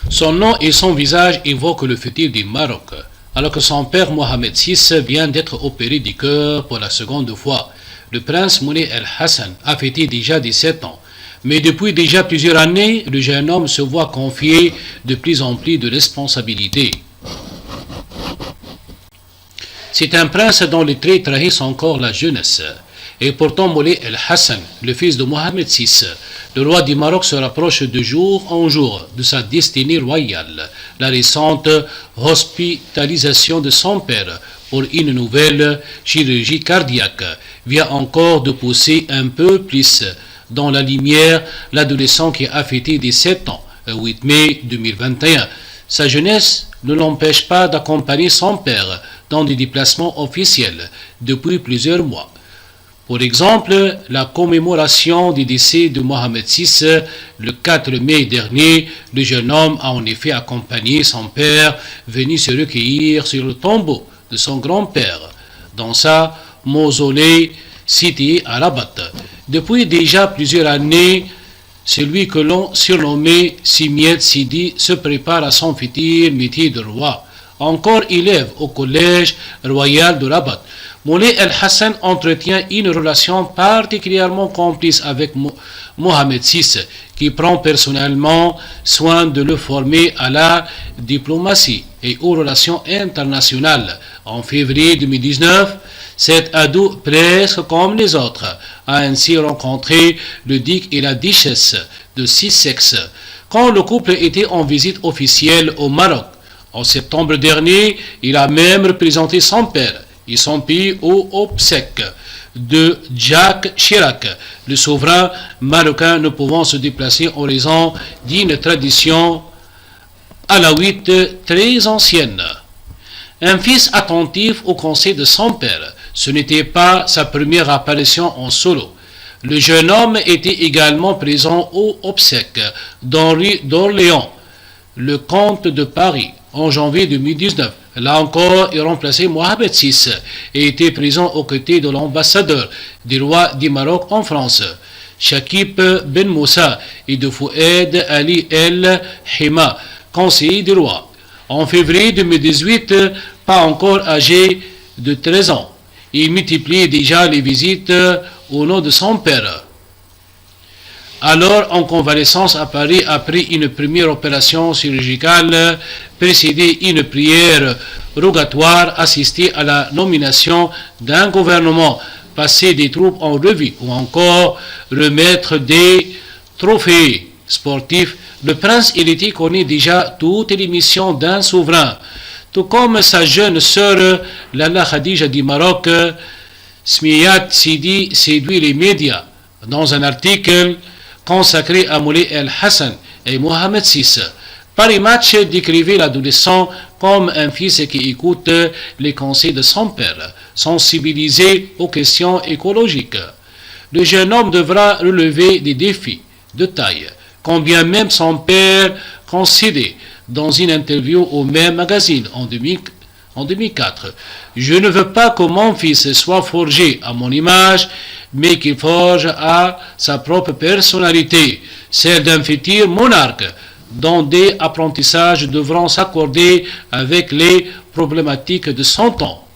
Son nom et son visage évoquent le futur du Maroc, alors que son père Mohamed VI vient d'être opéré du cœur pour la seconde fois. Le prince Moulay El Hassan a fêté déjà 17 ans, mais depuis déjà plusieurs années, le jeune homme se voit confier de plus en plus de responsabilités. C'est un prince dont les traits trahissent encore la jeunesse. Et pourtant Moulay El Hassan, le fils de Mohamed VI, le roi du Maroc, se rapproche de jour en jour de sa destinée royale. La récente hospitalisation de son père pour une nouvelle chirurgie cardiaque vient encore de pousser un peu plus dans la lumière l'adolescent qui a fêté 17 ans, le 8 mai 2021. Sa jeunesse ne l'empêche pas d'accompagner son père dans des déplacements officiels depuis plusieurs mois. Pour exemple, la commémoration du décès de Mohamed VI le 4 mai dernier, le jeune homme a en effet accompagné son père venu se recueillir sur le tombeau de son grand-père dans sa mausolée située à Rabat. Depuis déjà plusieurs années, celui que l'on surnommait Simiet Sidi se prépare à son futur métier de roi. Encore élève au collège royal de Rabat, Moulay El Hassan entretient une relation particulièrement complice avec Mohamed VI, qui prend personnellement soin de le former à la diplomatie et aux relations internationales. En février 2019, cet ado, presque comme les autres, a ainsi rencontré le duc et la duchesse de Sussex quand le couple était en visite officielle au Maroc. En septembre dernier, il a même représenté son père et son pays aux obsèques de Jacques Chirac, le souverain marocain ne pouvant se déplacer en raison d'une tradition alaouite très ancienne. Un fils attentif au conseil de son père, ce n'était pas sa première apparition en solo. Le jeune homme était également présent aux obsèques d'Orléans, le comte de Paris, en janvier 2019. Là encore, il remplaçait Mohamed VI et était présent aux côtés de l'ambassadeur du roi du Maroc en France, Chakib Ben Moussa, et de Foued Ali El Hima, conseiller du roi. En février 2018, pas encore âgé de 13 ans, il multipliait déjà les visites au nom de son père. Alors en convalescence à Paris après une première opération chirurgicale, précédée une prière rogatoire, assister à la nomination d'un gouvernement, passer des troupes en revue ou encore remettre des trophées sportifs, le prince héritier connaît déjà toutes les missions d'un souverain. Tout comme sa jeune sœur Lalla Khadija du Maroc, Smiat Sidi séduit les médias. Dans un article consacré à Moulay El Hassan et Mohamed VI, Paris Match décrivait l'adolescent comme un fils qui écoute les conseils de son père, sensibilisé aux questions écologiques. Le jeune homme devra relever des défis de taille, quand bien même son père concédait dans une interview au même magazine en 2004. Je ne veux pas que mon fils soit forgé à mon image, mais qu'il forge à sa propre personnalité, celle d'un futur monarque, dont des apprentissages devront s'accorder avec les problématiques de son temps.